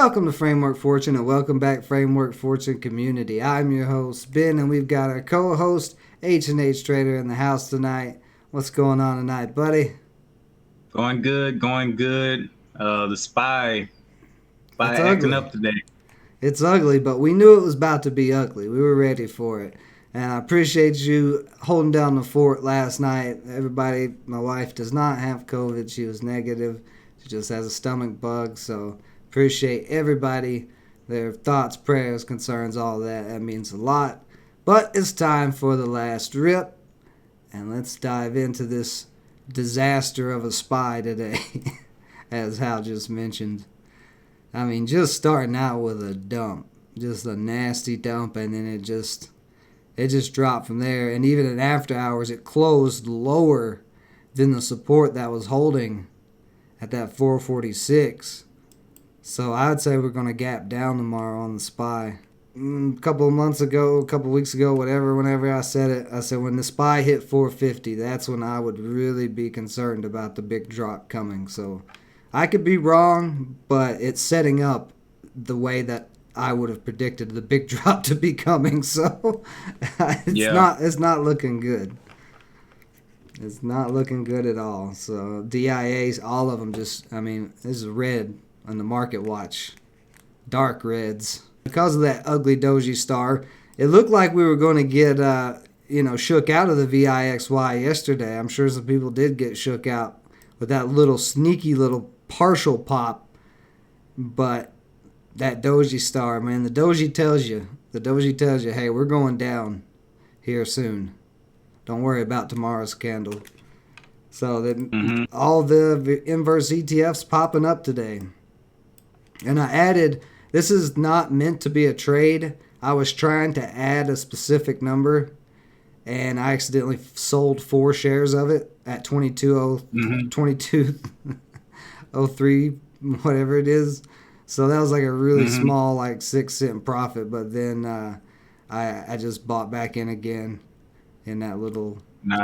welcome to Framework Fortune, and welcome back, Framework Fortune community. I'm your host, Ben, and we've got our co-host, H&H Trader, in the house tonight. What's going on tonight, buddy? Going good, going good. The SPY acting up today. It's ugly, but we knew it was about to be ugly. We were ready for it. And I appreciate you holding down the fort last night. Everybody, my wife does not have COVID. She was negative. She just has a stomach bug, so appreciate everybody, their thoughts, prayers, concerns, all that. That means a lot. But it's time for the last rip, and let's dive into this disaster of a SPY today, as Hal just mentioned. I mean, just starting out with a dump, just a nasty dump, and then it just dropped from there. And even in after hours, it closed lower than the support that was holding at that 446. So I'd say we're going to gap down tomorrow on the SPY. A couple weeks ago, whenever I said it, I said when the SPY hit 450, that's when I would really be concerned about the big drop coming. So I could be wrong, but it's setting up the way that I would have predicted the big drop to be coming. So it's not looking good. It's not looking good at all. So DIAs, all of them this is red on the market watch. Dark reds. Because of that ugly doji star, it looked like we were going to get shook out of the VIXY yesterday. I'm sure some people did get shook out with that little sneaky little partial pop. But that doji star, man, the doji tells you, hey, we're going down here soon. Don't worry about tomorrow's candle. So all the inverse ETFs popping up today. And I added, this is not meant to be a trade. I was trying to add a specific number, and I accidentally sold 4 shares of it at 22.03, whatever it is. So that was like a really small, 6-cent profit. But then I just bought back in again in that little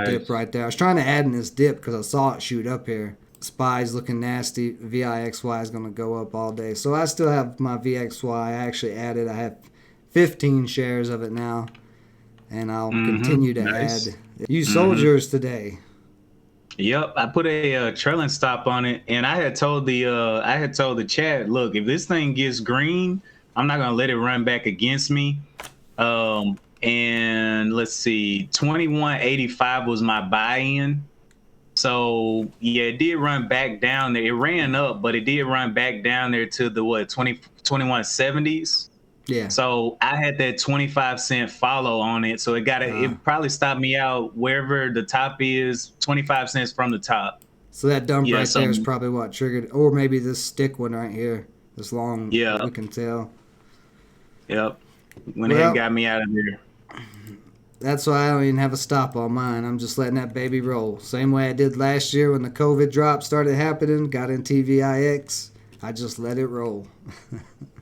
dip right there. I was trying to add in this dip because I saw it shoot up here. SPY's looking nasty. VIXY is going to go up all day. So I still have my VXY. I actually added. I have 15 shares of it now, and I'll continue to add. You sold yours today. Yep, I put a trailing stop on it, and I had told the chat, look, if this thing gets green, I'm not going to let it run back against me. And let's see, 21.85 was my buy-in. So yeah, it did run back down there. It ran up, but it did run back down there to the 21.70s. Yeah. So I had that 25-cent follow on it. So it probably stopped me out wherever the top is, 25 cents from the top. So that dump there is probably what triggered, or maybe this stick one right here, this long. Yeah. We can tell. Yep. Went ahead and got me out of there. That's why I don't even have a stop on mine. I'm just letting that baby roll. Same way I did last year when the COVID drop started happening, got in TVIX. I just let it roll.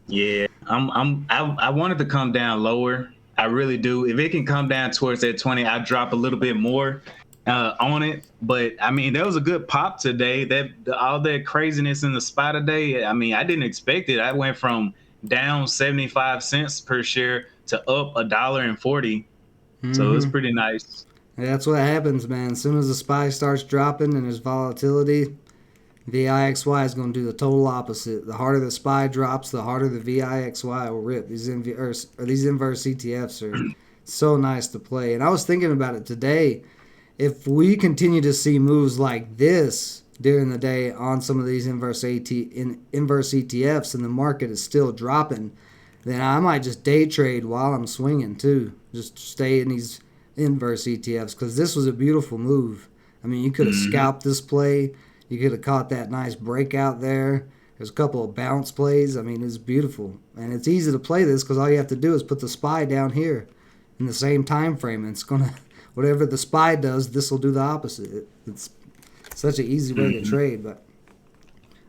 Yeah, I wanted to come down lower. I really do. If it can come down towards that 20, I'd drop a little bit more on it. But I mean, that was a good pop today. All that craziness in the SPY today. I mean, I didn't expect it. I went from down 75 cents per share to up $1.40. So it's pretty nice. Yeah, that's what happens, man. As soon as the SPY starts dropping and there's volatility, VIXY is going to do the total opposite. The harder the SPY drops, the harder the VIXY will rip. These inverse ETFs are so nice to play. And I was thinking about it today. If we continue to see moves like this during the day on some of these inverse ETFs and the market is still dropping, then I might just day trade while I'm swinging too. Just stay in these inverse ETFs because this was a beautiful move. I mean, you could have scalped this play. You could have caught that nice breakout there. There's a couple of bounce plays. I mean, it's beautiful. And it's easy to play this because all you have to do is put the SPY down here in the same time frame. And it's going to, whatever the SPY does, this will do the opposite. It's such an easy way to trade, but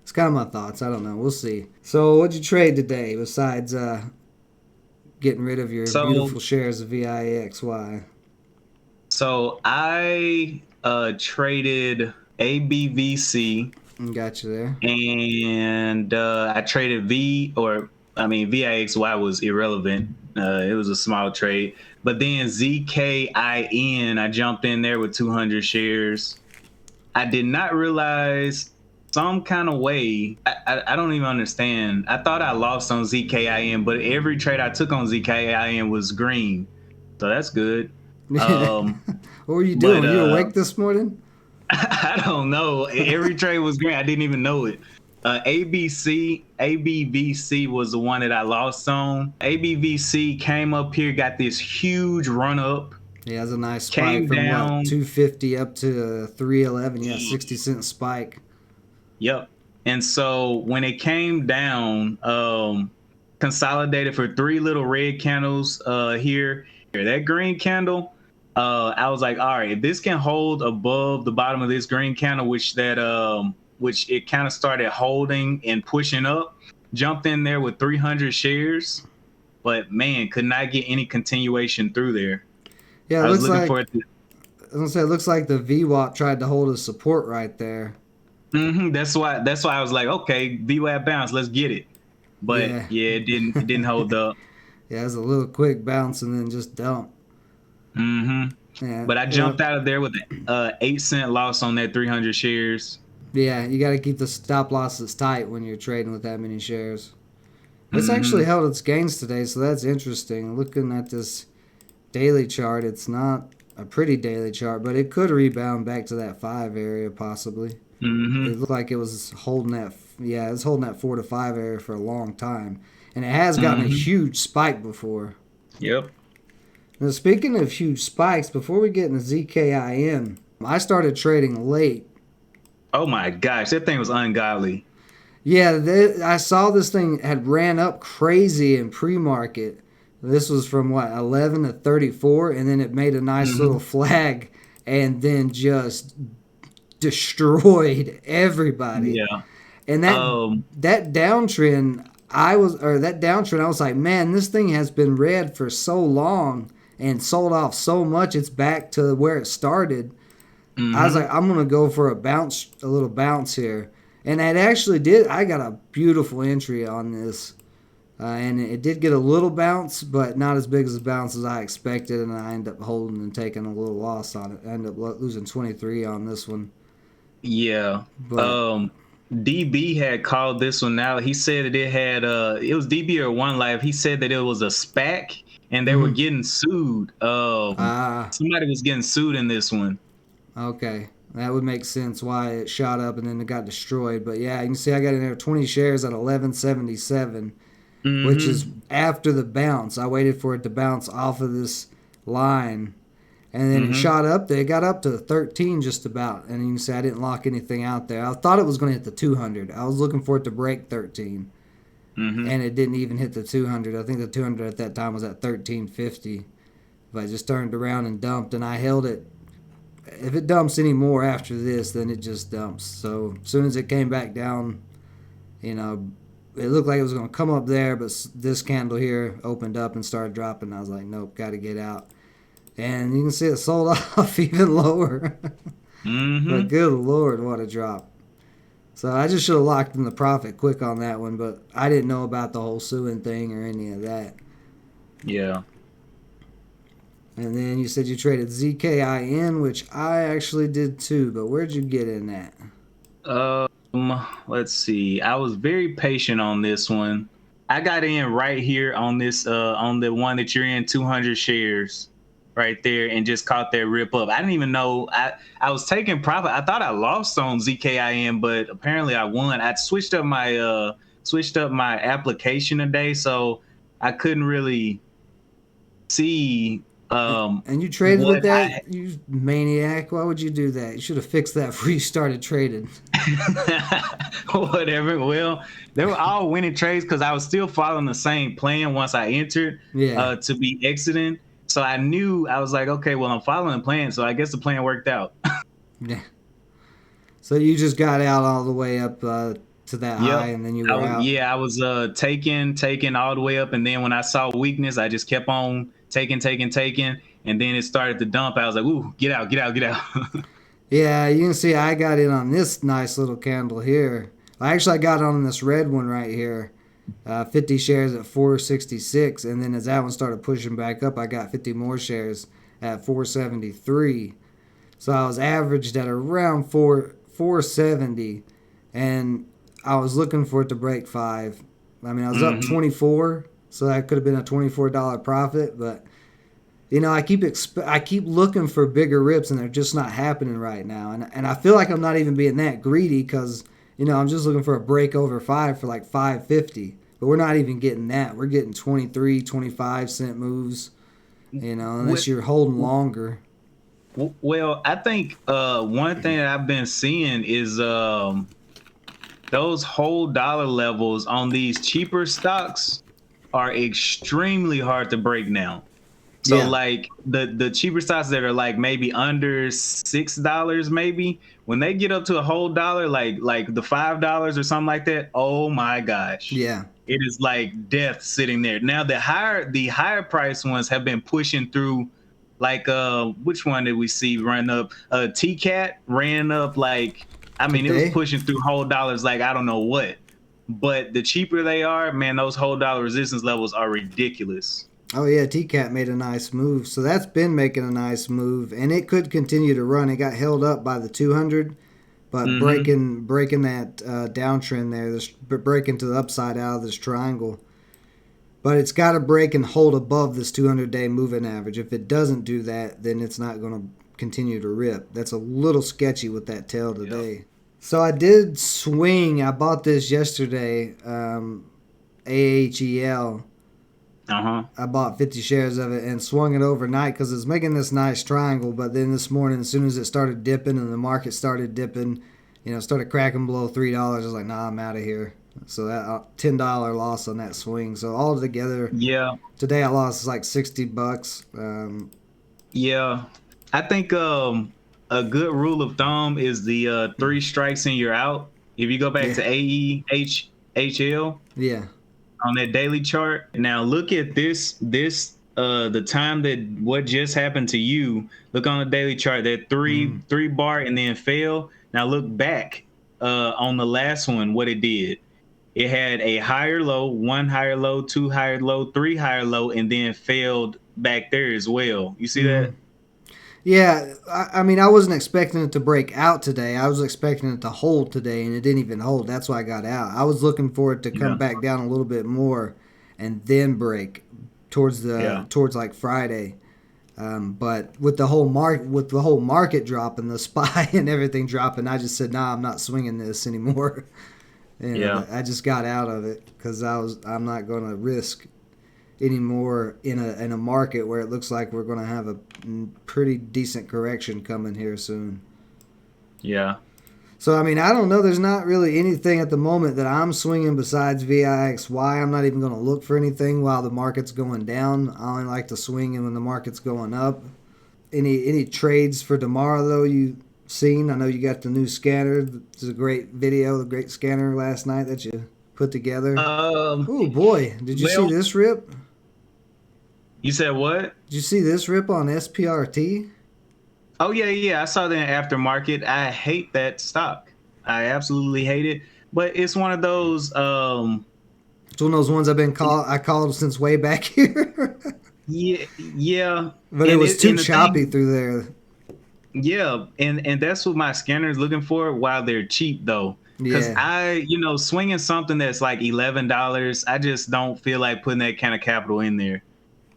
it's kind of my thoughts. I don't know. We'll see. So what'd you trade today besides getting rid of your beautiful shares of VIXY? So I traded ABVC Got you there. And I traded VIXY was irrelevant. It was a small trade. But then ZKIN, I jumped in there with 200 shares. I did not realize some kind of way. I don't even understand. I thought I lost on ZKIN, but every trade I took on ZKIN was green. So that's good. What were you But doing? You awake this morning? I don't know. Every trade was green. I didn't even know it. ABVC was the one that I lost on. ABVC came up here, got this huge run up. Yeah, it's a nice spike Came from down. what, 250 up to 311. Yeah, 60-cent spike. Yep. And so when it came down, consolidated for 3 little red candles here. That green candle, I was like, all right, if this can hold above the bottom of this green candle, which it kind of started holding and pushing up, jumped in there with 300 shares, but man, could not get any continuation through there. Yeah, I was looking for it. I was gonna say, it looks like the VWAP tried to hold a support right there. That's why I was like, okay, VWAP bounce, let's get it. But yeah, it didn't hold up. Yeah, it was a little quick bounce and then just dump. Yeah, but I jumped out of there with an 8-cent loss on that 300 shares. Yeah, you got to keep the stop losses tight when you're trading with that many shares. It's actually held its gains today, so that's interesting. Looking at this daily chart, it's not a pretty daily chart, but it could rebound back to that 5 area possibly. It looked like it was holding that. Yeah, it's holding that 4 to 5 area for a long time, and it has gotten a huge spike before. Yep. Now, speaking of huge spikes, before we get into ZKIN, I started trading late. Oh my gosh, that thing was ungodly. Yeah, I saw this thing had ran up crazy in pre-market. This was from what, 11 to 34, and then it made a nice little flag and then just destroyed everybody. Yeah. And that downtrend, I was like, man, this thing has been red for so long and sold off so much, it's back to where it started. I was like, I'm gonna go for a little bounce here, and it actually did. I got a beautiful entry on this, and it did get a little bounce, but not as big as a bounce as I expected, and I ended up holding and taking a little loss on it. I ended up losing 23 on this one. Yeah. But, DB had called this one out. He said that it had it was DB or One Life. He said that it was a SPAC and they were getting sued. Somebody was getting sued in this one. Okay, that would make sense why it shot up and then it got destroyed. But yeah, you can see I got in there 20 shares at 11.77, which is after the bounce. I waited for it to bounce off of this line, and then it shot up there. It got up to 13 just about, and you can see I didn't lock anything out there. I thought it was going to hit the 200. I was looking for it to break 13, and it didn't even hit the 200. I think the 200 at that time was at 13.50. But I just turned around and dumped, and I held it. If it dumps any more after this, then it just dumps. So as soon as it came back down, it looked like it was going to come up there, but this candle here opened up and started dropping. I was like, nope, got to get out. And you can see it sold off even lower. But good Lord, what a drop. So I just should have locked in the profit quick on that one, but I didn't know about the whole suing thing or any of that. Yeah. And then you said you traded ZKIN, which I actually did too, but where'd you get in at? Let's see. I was very patient on this one. I got in right here on this on the one that you're in, 200 shares right there, and just caught that rip up. I didn't even know I was taking profit. I thought I lost on ZKIN, but apparently I won. I switched up my application today, so I couldn't really see. And you traded with that, you maniac. Why would you do that? You should have fixed that before you started trading. Whatever. Well, they were all winning trades because I was still following the same plan once I entered to be exiting. So I knew, I was like, okay, well, I'm following the plan, so I guess the plan worked out. Yeah. So you just got out all the way up to that high, and then you were out? Yeah, I was taking all the way up, and then when I saw weakness, I just kept on taking, and then it started to dump. I was like, ooh, get out. Yeah, you can see I got in on this nice little candle here. I got on this red one right here. 50 shares at 466, and then as that one started pushing back up, I got 50 more shares at 473. So I was averaged at around 470, and I was looking for it to break 5. I mean, I was up Mm-hmm. 24, so that could have been a $24 profit, but I keep looking for bigger rips, and they're just not happening right now. And I feel like I'm not even being that greedy because I'm just looking for a break over 5 for like 550. But we're not even getting that. We're getting 23, 25 cent moves. Unless you're holding longer. Well, I think one thing that I've been seeing is those whole dollar levels on these cheaper stocks are extremely hard to break now. So Yeah, like the cheaper stocks that are like maybe under $6, maybe when they get up to a whole dollar, like the $5 or something like that, oh my gosh, yeah. it is like death sitting there. Now the higher price ones have been pushing through. Like which one did we see run up? TKAT ran up like, I mean, it was Today. pushing through whole dollars like I don't know what. But the cheaper they are, man, those whole dollar resistance levels are ridiculous. Oh yeah, TCAT made a nice move. So that's been making a nice move, and it could continue to run. It got held up by the 200, but Mm-hmm. breaking that downtrend there, this breaking to the upside out of this triangle. But it's got to break and hold above this 200-day moving average. If it doesn't do that, then it's not going to continue to rip. That's a little sketchy with that tail Yep. today. So I did swing. I bought this yesterday, AEHL. Uh-huh. I bought 50 shares of it and swung it overnight because it's making this nice triangle. But then this morning, as soon as it started dipping and the market started dipping, started cracking below $3, I was like, nah, I'm out of here. So that $10 loss on that swing. So all together, Yeah. today I lost like $60. Yeah. I think a good rule of thumb is the three strikes and you're out. If you go back Yeah, to AEHL yeah, on that daily chart. Now look at this the time that what just happened to you. Look on the daily chart, that mm, three bar and then fail. Now look back on the last one, what it did. It had a higher low, one higher low, two higher low, three higher low, and then failed back there as well. You see mm. that? Yeah. I mean, I wasn't expecting it to break out today. I was expecting it to hold today, and it didn't even hold. That's why I got out. I was looking for it to come Yeah. back down a little bit more, and then break Yeah. towards like Friday. But with the whole market dropping, the SPY and everything dropping, I just said, nah, I'm not swinging this anymore. Yeah. I just got out of it because I'm not going to risk anymore in a market where it looks like we're going to have a pretty decent correction coming here soon. Yeah. So I mean, I don't know. There's not really anything at the moment that I'm swinging besides VIXY. I'm not even going to look for anything while the market's going down. I only like to swing when the market's going up. Any trades for tomorrow though you seen? I know you got the new scanner. It's a great video, the great scanner last night that you put together. Um. Oh boy, did you see Well, this rip? you said what? Did you see this rip on SPRT? Oh yeah, yeah. I saw that in aftermarket. I hate that stock. I absolutely hate it. But it's one of those. It's one of those ones I called since way back here. Yeah, yeah. But it And was it too and the choppy thing, through there. yeah, and that's what my scanner is looking for. While they're cheap though, because Yeah. swinging something that's like $11, I just don't feel like putting that kind of capital in there.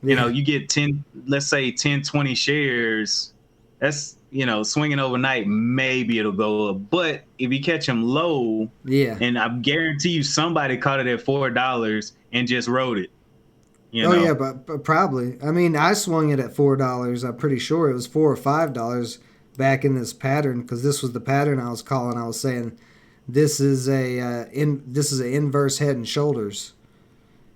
Yeah. You get 10, let's say 10, 20 shares. That's, swinging overnight, maybe it'll go up. But if you catch them low, Yeah. and I guarantee you somebody caught it at $4 and just rode it, you Oh yeah, know. but probably. I mean, I swung it at $4. I'm pretty sure it was $4 or $5 back in this pattern because this was the pattern I was calling. I was saying this is an inverse head and shoulders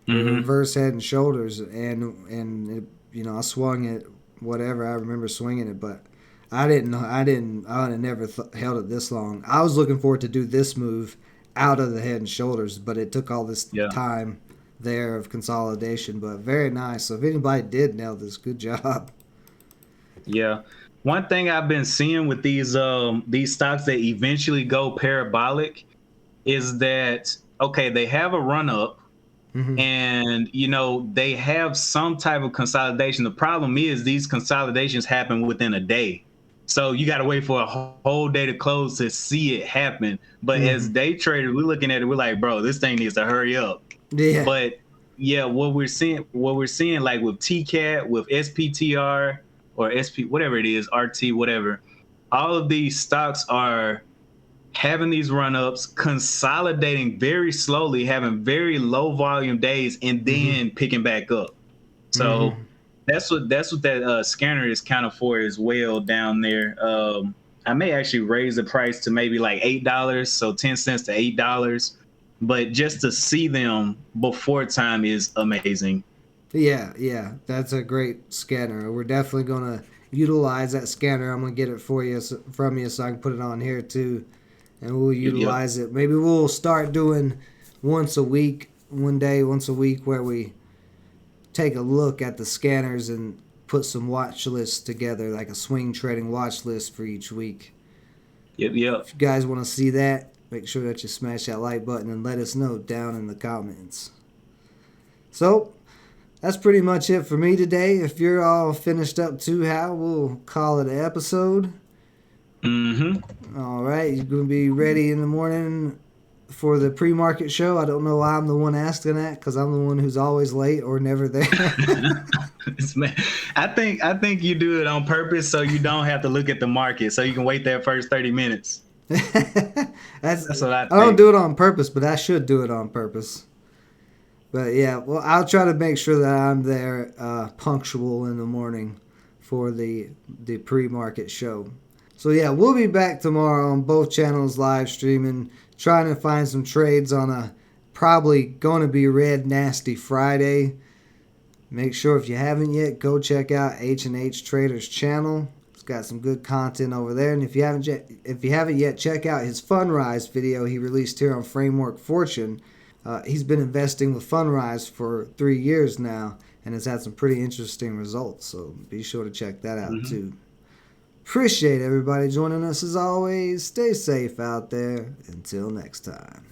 or Mm-hmm. reverse head and shoulders, and it, I swung it whatever. I remember swinging it, but I didn't know. I would have never held it this long. I was looking for it to do this move out of the head and shoulders, but it took all this Yeah. time there of consolidation. But very nice. So if anybody did nail this, good job. Yeah. one thing I've been seeing with these stocks that eventually go parabolic is that okay, they have a run up Mm-hmm. and they have some type of consolidation. The problem is these consolidations happen within a day. So you got to wait for a whole day to close to see it happen. But as Mm-hmm. day traders, we're looking at it, we're like, bro, this thing needs to hurry up. Yeah. But yeah, what we're seeing like with TKAT, with SPTR or SP, whatever it is, RT, whatever, all of these stocks are having these run ups, consolidating very slowly, having very low volume days, and Mm-hmm. then picking back up. So Mm-hmm. that's what that scanner is kind of for as well down there. I may actually raise the price to maybe like $8, so 10 cents to $8. But just to see them before time is amazing. Yeah, yeah, that's a great scanner. We're definitely gonna utilize that scanner. I'm gonna get it for you from you so I can put it on here too, and we'll Yep, yep. utilize it. Maybe we'll start doing once a week, one day, once a week, where we take a look at the scanners and put some watch lists together, like a swing trading watch list for each week. Yep, yep. If you guys want to see that, make sure that you smash that like button and let us know down in the comments. So, that's pretty much it for me today. If you're all finished up too, Hal, we'll call it an episode. Mm-hmm. All right, you're going to be ready in the morning for the pre-market show. I don't know why I'm the one asking that because I'm the one who's always late or never there. I think you do it on purpose so you don't have to look at the market, so you can wait that first 30 minutes. That's what I I don't think. do it on purpose, but I should do it on purpose. But yeah, well, I'll try to make sure that I'm there punctual in the morning for the pre-market show. So yeah, we'll be back tomorrow on both channels live streaming, trying to find some trades on a probably going to be Red Nasty Friday. Make sure if you haven't yet, go check out H&H Traders channel. It's got some good content over there, and if you haven't yet, check out his Fundrise video he released here on Framework Fortune. He's been investing with Fundrise for 3 years now and has had some pretty interesting results. So be sure to check that out too. Appreciate everybody joining us as always. Stay safe out there. Until next time.